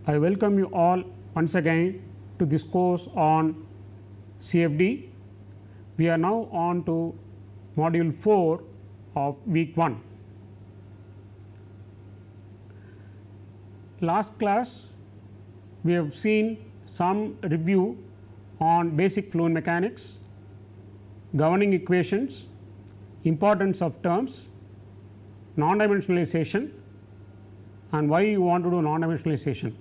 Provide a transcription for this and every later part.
I welcome you all once again to this course on CFD. We are now on to module 4 of week 1. Last class we have seen some review on basic fluid mechanics, governing equations, importance of terms, non-dimensionalization and why you want to do non-dimensionalization.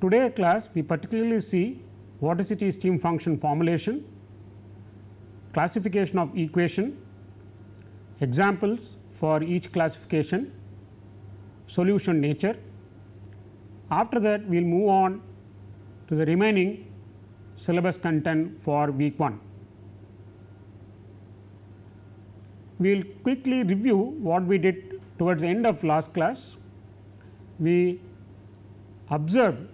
Today class we particularly see vorticity stream function formulation, classification of equation, examples for each classification, solution nature. After that we will move on to the remaining syllabus content for week 1. We will quickly review what we did towards the end of last class. We observed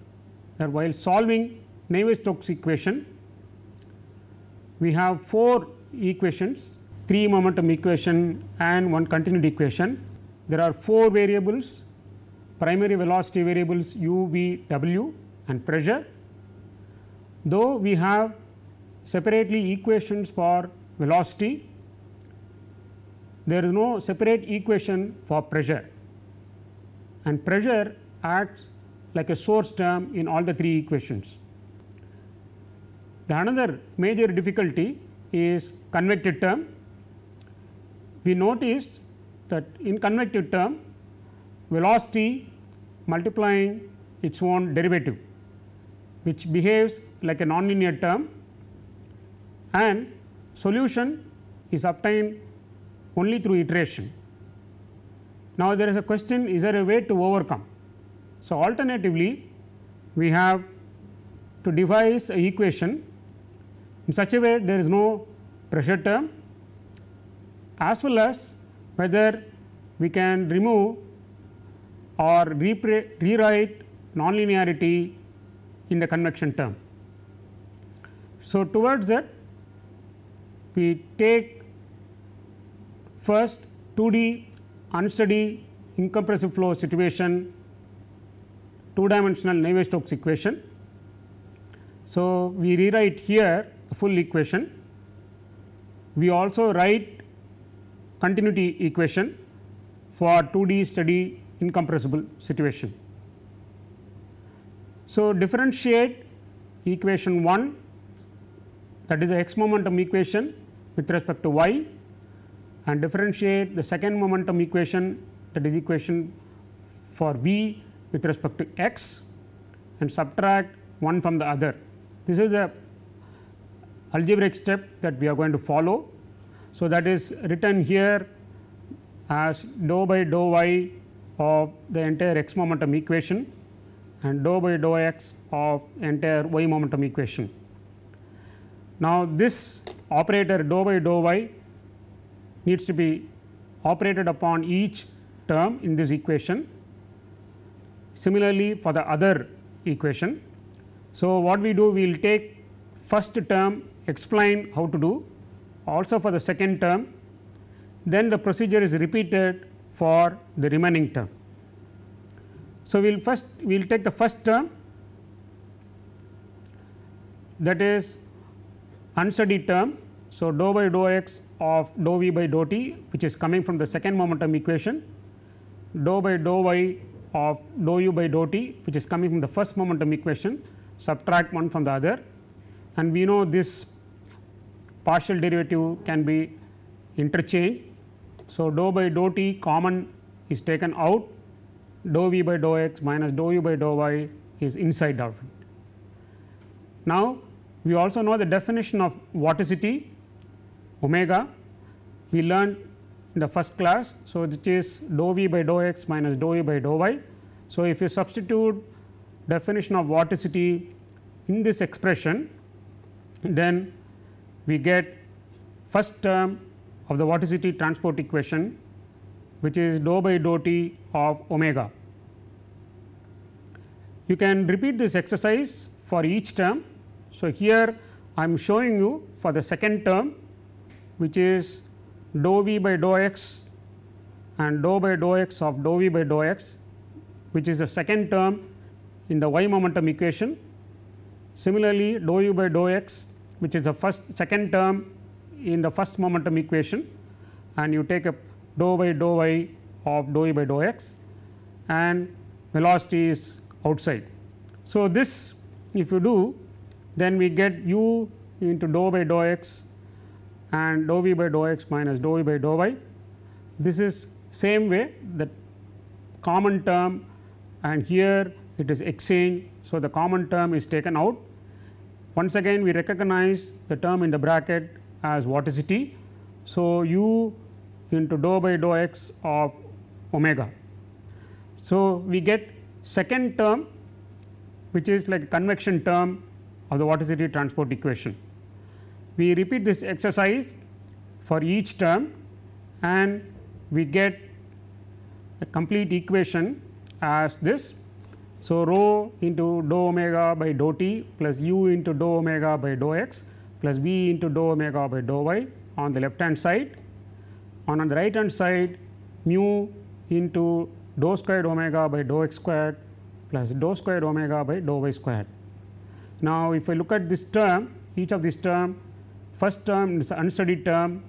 that while solving Navier-Stokes equation, we have 4 equations, 3 momentum equation and 1 continuity equation. There are 4 variables, primary velocity variables u, v, w and pressure. Though we have separately equations for velocity, there is no separate equation for pressure, and pressure acts like a source term in all the 3 equations. The another major difficulty is convective term. We noticed that in convective term velocity multiplying its own derivative, which behaves like a nonlinear term, and solution is obtained only through iteration. Now there is a question, is there a way to overcome? So alternatively we have to devise an equation in such a way there is no pressure term, as well as whether we can remove or rewrite nonlinearity in the convection term. So towards that we take first 2D unsteady incompressive flow situation, 2-dimensional Navier-Stokes equation. So we rewrite here the full equation. We also write continuity equation for 2D steady incompressible situation. So differentiate equation 1, that is the x momentum equation with respect to y, and differentiate the second momentum equation, that is equation for v with respect to x, and subtract one from the other. This is a algebraic step that we are going to follow. So that is written here as dou by dou y of the entire x momentum equation and dou by dou x of entire y momentum equation. Now this operator dou by dou y needs to be operated upon each term in this equation. Similarly for the other equation. So what we do, we will take first term, explain how to do, also for the second term, then the procedure is repeated for the remaining term. So we will take the first term, that is unsteady term. So dou by dou x of dou v by dou t, which is coming from the second momentum equation, dou by dou y of dou u by dou t, which is coming from the first momentum equation, subtract one from the other, and we know this partial derivative can be interchanged. So dou by dou t common is taken out, dou v by dou x minus dou u by dou y is inside of it. Now we also know the definition of vorticity omega, we learned in the first class. So it is dou v by dou x minus dou u by dou y. So if you substitute definition of vorticity in this expression, then we get first term of the vorticity transport equation, which is dou by dou t of omega. You can repeat this exercise for each term. So here I am showing you for the second term, which is dou v by dou x and dou by dou x of dou v by dou x, which is the second term in the y momentum equation. Similarly, dou u by dou x, which is the second term in the first momentum equation, and you take a dou by dou y of dou u by dou x, and velocity is outside. So, this if you do, then we get u into dou by dou x and dou v by dou x minus dou v by dou y. This is same way, the common term, and here it is exchange. So, the common term is taken out. Once again we recognize the term in the bracket as vorticity. So, u into dou by dou x of omega. So, we get second term, which is like a convection term of the vorticity transport equation. We repeat this exercise for each term and we get a complete equation as this. So, rho into dou omega by dou t plus u into dou omega by dou x plus v into dou omega by dou y on the left hand side. On the right hand side, mu into dou squared omega by dou x squared plus dou squared omega by dou y squared. Now, if I look at this term, each of this term, first term is unsteady term,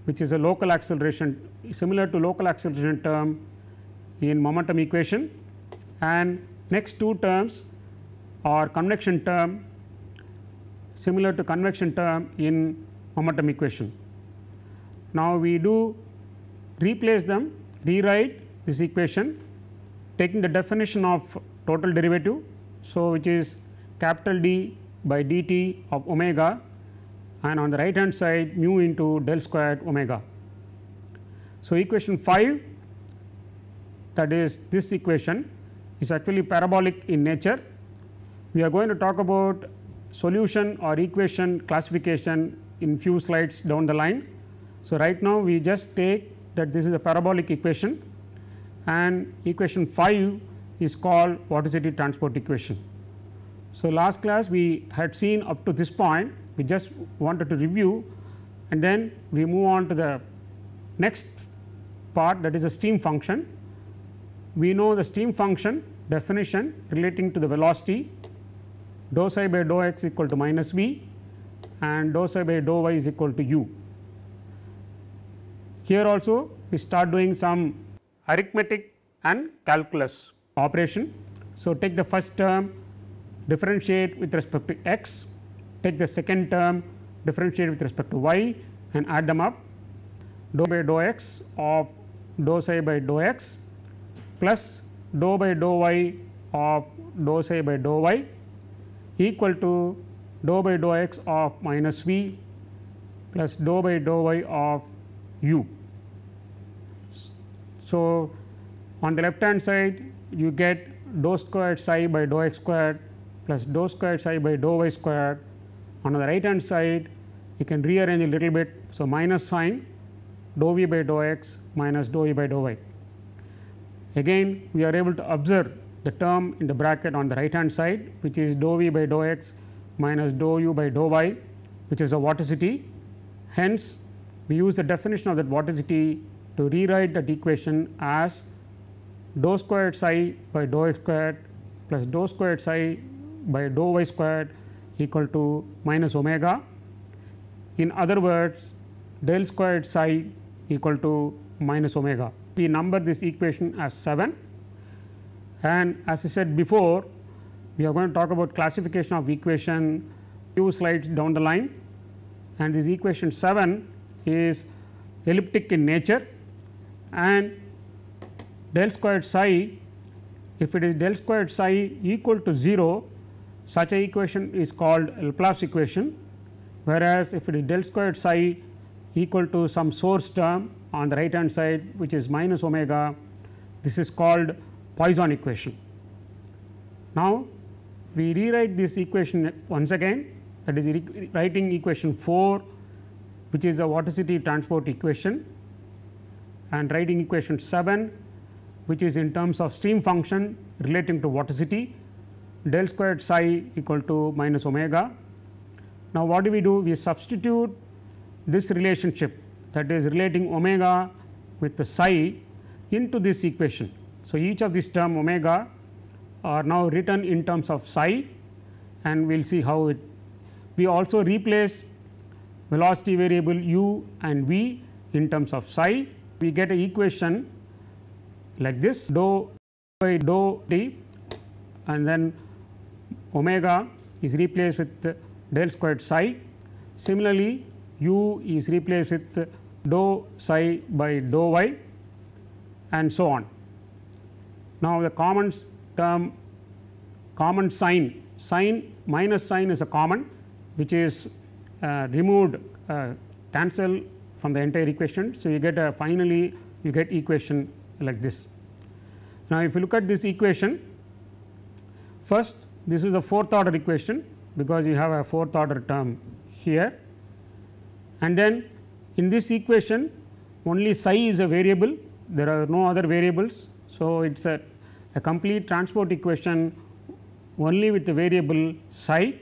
which is a local acceleration similar to local acceleration term in momentum equation, and next two terms are convection term similar to convection term in momentum equation. Now, we do replace them, rewrite this equation taking the definition of total derivative. So, which is capital D by dt of omega, and on the right hand side mu into del squared omega. So, equation 5, that is this equation, is actually parabolic in nature. We are going to talk about solution or equation classification in few slides down the line. So, right now we just take that this is a parabolic equation, and equation 5 is called vorticity transport equation. So, last class we had seen up to this point, we just wanted to review, and then we move on to the next part, that is a stream function. We know the stream function definition relating to the velocity, dou psi by dou x equal to minus v and dou psi by dou y is equal to u. Here also we start doing some arithmetic and calculus operation. So, take the first term, differentiate with respect to x, take the second term, differentiate with respect to y, and add them up. Dou by dou x of dou psi by dou x plus dou by dou y of dou psi by dou y equal to dou by dou x of minus v plus dou by dou y of u. So, on the left hand side you get dou squared psi by dou x squared plus dou squared psi by dou y squared. On the right hand side you can rearrange a little bit. So, minus sign dou v by dou x minus dou e by dou y. Again we are able to observe the term in the bracket on the right hand side, which is dou v by dou x minus dou u by dou y, which is a vorticity. Hence, we use the definition of that vorticity to rewrite that equation as dou squared psi by dou x squared plus dou squared psi by dou y squared equal to minus omega. In other words, del squared psi equal to minus omega. We number this equation as 7, and as I said before, we are going to talk about classification of equation few slides down the line, and this equation 7 is elliptic in nature, and del squared psi, if it is del squared psi equal to 0, such a equation is called Laplace equation, whereas if it is del squared psi equal to some source term on the right hand side which is minus omega, this is called Poisson equation. Now, we rewrite this equation once again, that is writing equation 4, which is a vorticity transport equation, and writing equation 7, which is in terms of stream function relating to vorticity, del squared psi equal to minus omega. Now, what do? We substitute this relationship, that is relating omega with the psi into this equation. So, each of this term omega are now written in terms of psi, and we will see how it. We also replace velocity variable u and v in terms of psi. We get an equation like this, dou by dou t, and then omega is replaced with del squared psi. Similarly, u is replaced with dou psi by dou y, and so on. Now, the common term, common sign, minus sign is a common, which is removed, cancel from the entire equation. So, you get finally you get equation like this. Now, if you look at this equation, first this is a fourth order equation, because you have a fourth order term here, and then in this equation only psi is a variable, there are no other variables. So, it is a complete transport equation only with the variable psi,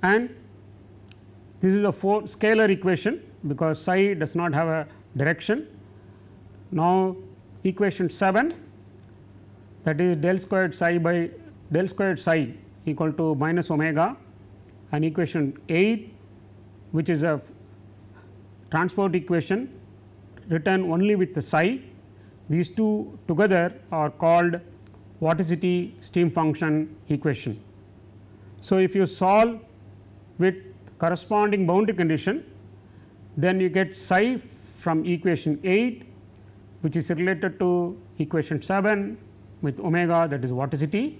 and this is a scalar equation, because psi does not have a direction. Now, equation 7, that is del squared psi by del squared psi equal to minus omega, and equation 8, which is a transport equation written only with the psi. These two together are called vorticity stream function equation. So, if you solve with corresponding boundary condition, then you get psi from equation 8, which is related to equation 7 with omega, that is vorticity,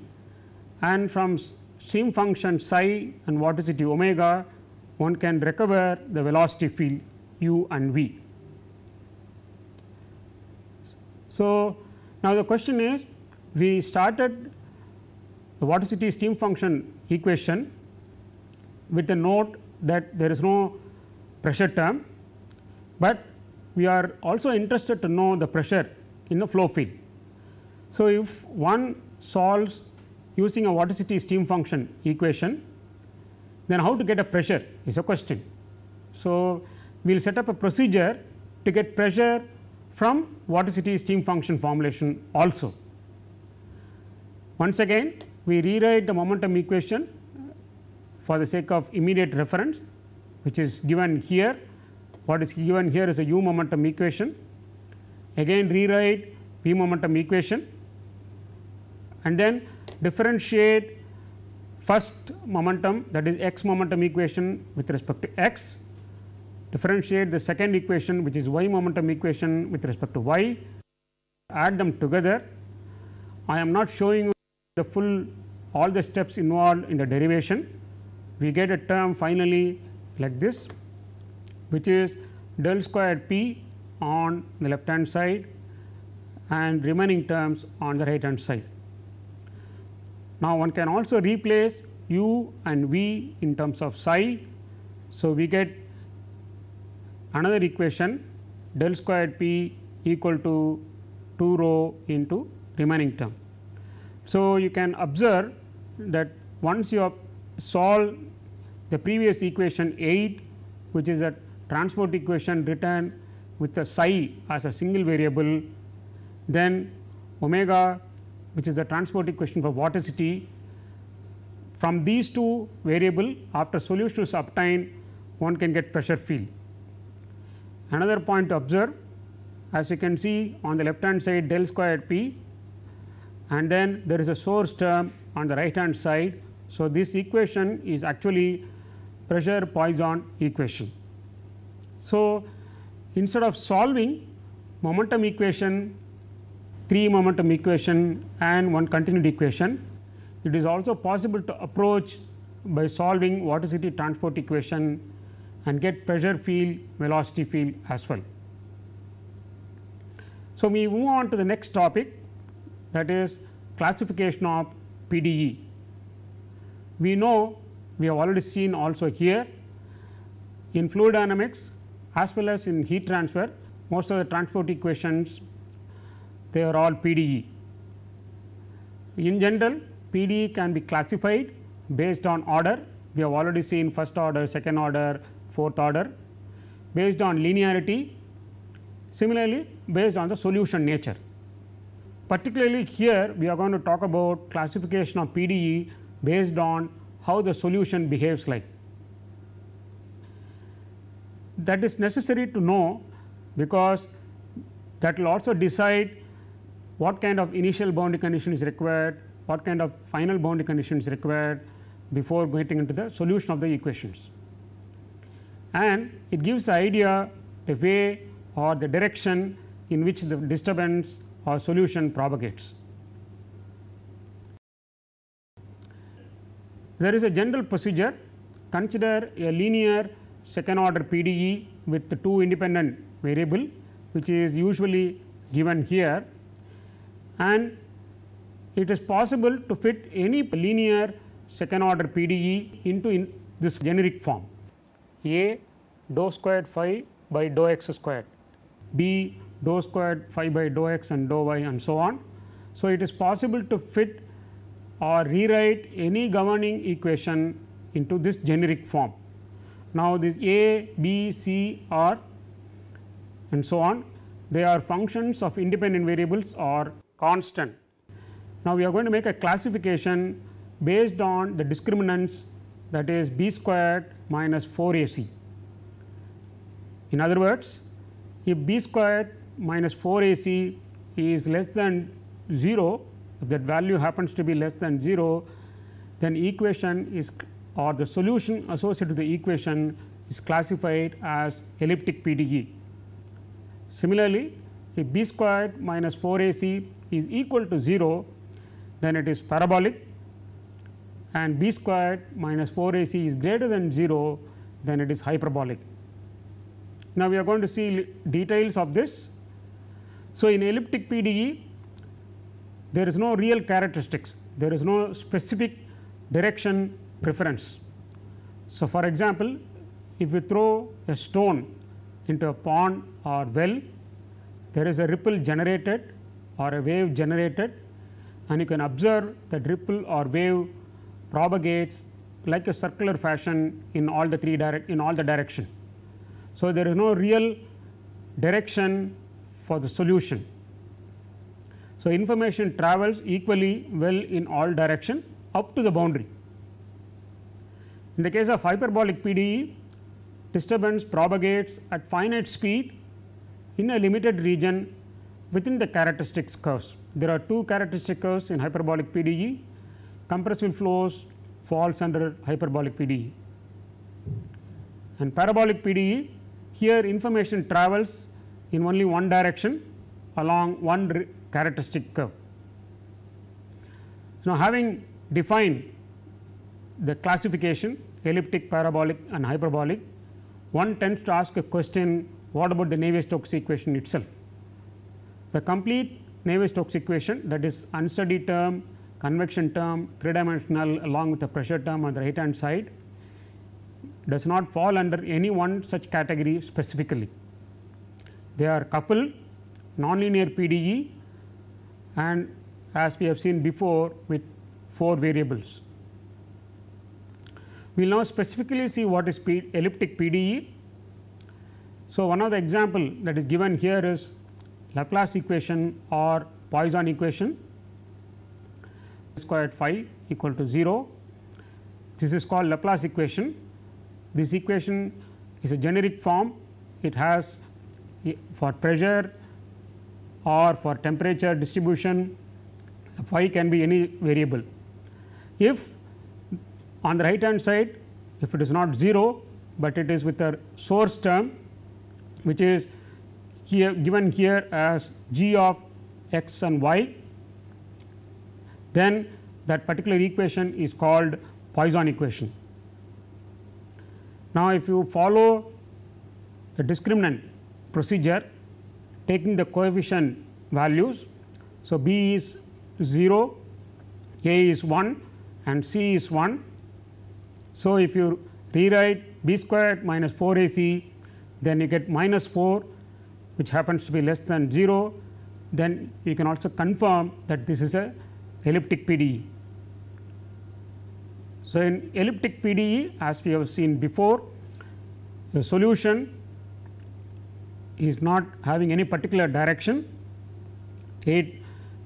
and from stream function psi and vorticity omega one can recover the velocity field u and v. So, now the question is, we started the vorticity stream function equation with the note that there is no pressure term, but we are also interested to know the pressure in the flow field. So, if one solves using a vorticity stream function equation, then how to get a pressure is a question. So, we will set up a procedure to get pressure from vorticity stream function formulation also. Once again, we rewrite the momentum equation for the sake of immediate reference, which is given here. What is given here is a u momentum equation. Again rewrite v momentum equation, and then differentiate first momentum, that is x momentum equation with respect to x, differentiate the second equation, which is y momentum equation with respect to y, add them together. I am not showing you the full all the steps involved in the derivation. We get a term finally like this, which is del squared p on the left hand side and remaining terms on the right hand side. Now, one can also replace u and v in terms of psi. So, we get another equation del squared p equal to 2 rho into remaining term. So, you can observe that once you have solved the previous equation 8, which is a transport equation written with the psi as a single variable, then omega, which is the transport equation for vorticity, from these two variable after solution is obtained, one can get pressure field. Another point to observe, as you can see on the left hand side del squared p, and then there is a source term on the right hand side. So, this equation is actually pressure Poisson equation. So, instead of solving momentum equation, 3 momentum equation and 1 continued equation, it is also possible to approach by solving vorticity transport equation and get pressure field, velocity field as well. So, we move on to the next topic, that is classification of PDE. We know, we have already seen also here in fluid dynamics as well as in heat transfer, most of the transport equations, they are all PDE. In general, PDE can be classified based on order. We have already seen first order, second order, fourth order, based on linearity, similarly based on the solution nature. particularly here we are going to talk about classification of PDE based on how the solution behaves like. That is necessary to know, because that will also decide what kind of initial boundary condition is required, what kind of final boundary condition is required before getting into the solution of the equations. And it gives the idea the way or the direction in which the disturbance or solution propagates. There is a general procedure. Consider a linear second order PDE with the two independent variable, which is usually given here, and it is possible to fit any linear second order PDE into this generic form: A dou squared phi by dou x squared, B dou squared phi by dou x and dou y, and so on. So, it is possible to fit or rewrite any governing equation into this generic form. Now, this A, B, C, R and so on, they are functions of independent variables or constant. Now, we are going to make a classification based on the discriminants, that is b squared minus 4ac. In other words, if b squared minus 4ac is less than 0, if that value happens to be less than 0, then equation is, or the solution associated to the equation is classified as elliptic PDE. Similarly, if b squared minus 4ac is equal to 0, then it is parabolic, and b squared minus 4ac is greater than 0, then it is hyperbolic. Now, we are going to see details of this. So, in elliptic PDE, there is no real characteristics, there is no specific direction preference. So, for example, if you throw a stone into a pond or well, there is a ripple generated or a wave generated, and you can observe that ripple or wave propagates like a circular fashion in all the direction. So, there is no real direction for the solution. So, information travels equally well in all direction up to the boundary. In the case of hyperbolic PDE, disturbance propagates at finite speed in a limited region within the characteristics curves. There are two characteristic curves in hyperbolic PDE. Compressible flows falls under hyperbolic PDE, and parabolic PDE, here information travels in only one direction along one characteristic curve. Now, having defined the classification elliptic, parabolic and hyperbolic, one tends to ask a question, what about the Navier-Stokes equation itself? The complete Navier-Stokes equation, that is unsteady term, convection term, 3-dimensional along with the pressure term on the right hand side, does not fall under any one such category specifically. They are coupled, nonlinear PDE, and as we have seen before with 4 variables. We will now specifically see what is elliptic PDE. So, one of the example that is given here is Laplace equation or Poisson equation, squared phi equal to 0. This is called Laplace equation. This equation is a generic form. It has for pressure or for temperature distribution, phi can be any variable. If on the right hand side, if it is not 0, but it is with a source term, which is here given here as g of x and y, then that particular equation is called Poisson equation. Now, if you follow the discriminant procedure taking the coefficient values, so b is 0, a is 1 and c is 1. So, if you rewrite b squared minus 4ac, then you get minus 4, which happens to be less than 0, then you can also confirm that this is a elliptic PDE. So, in elliptic PDE, as we have seen before, the solution is not having any particular direction. It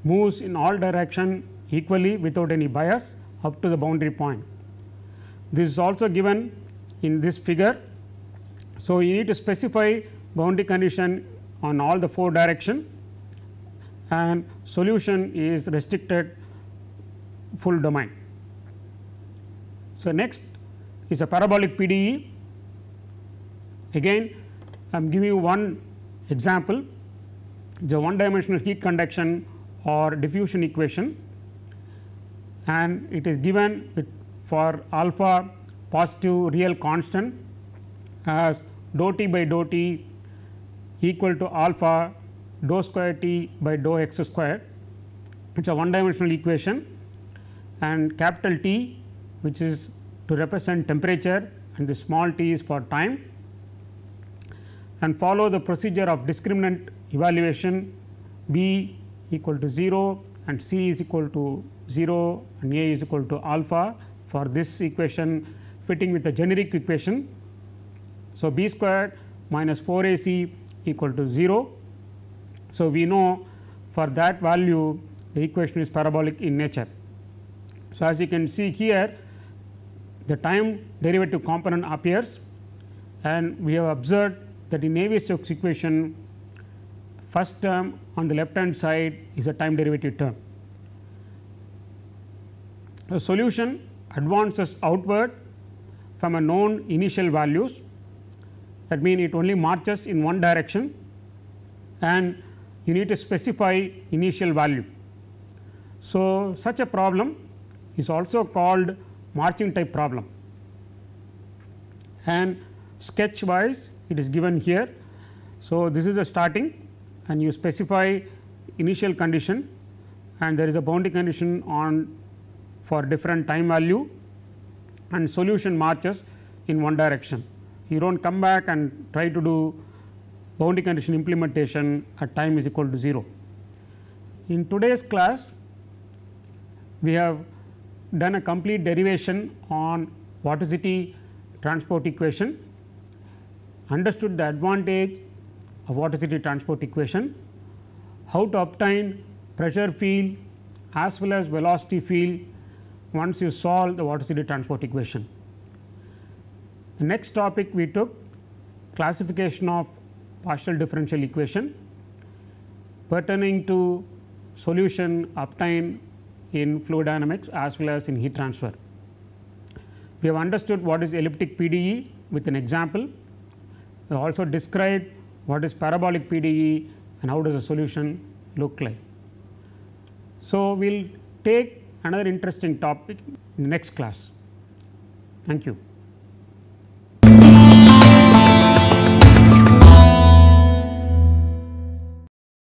moves in all direction equally without any bias up to the boundary point. This is also given in this figure. So, you need to specify boundary condition on all the 4 direction, and solution is restricted full domain. So, next is a parabolic PDE. Again I am giving you one example, the one dimensional heat conduction or diffusion equation, and it is given with for alpha positive real constant as dou T by dou T equal to alpha dou square T by dou x square. It is a one dimensional equation, and capital T, which is to represent temperature, and the small t is for time, and follow the procedure of discriminant evaluation. B equal to 0 and C is equal to 0 and A is equal to alpha for this equation fitting with the generic equation. So, B squared minus 4 AC equal to 0. So, we know for that value the equation is parabolic in nature. So, as you can see here, the time derivative component appears, and we have observed that in Navier-Stokes equation first term on the left hand side is a time derivative term. The solution advances outward from a known initial values, that means it only marches in one direction, and you need to specify initial value. So, such a problem is also called marching type problem, and sketch wise it is given here. So, this is a starting and you specify initial condition, and there is a boundary condition on for different time value, and solution marches in one direction. You do not come back and try to do boundary condition implementation at time is equal to 0. In today's class we have done a complete derivation on vorticity transport equation, understood the advantage of vorticity transport equation, how to obtain pressure field as well as velocity field once you solve the vorticity transport equation. The next topic we took classification of partial differential equation pertaining to solution obtained in fluid dynamics as well as in heat transfer. We have understood what is elliptic PDE with an example. We also described what is parabolic PDE and how does the solution look like. So, we will take another interesting topic in the next class. Thank you.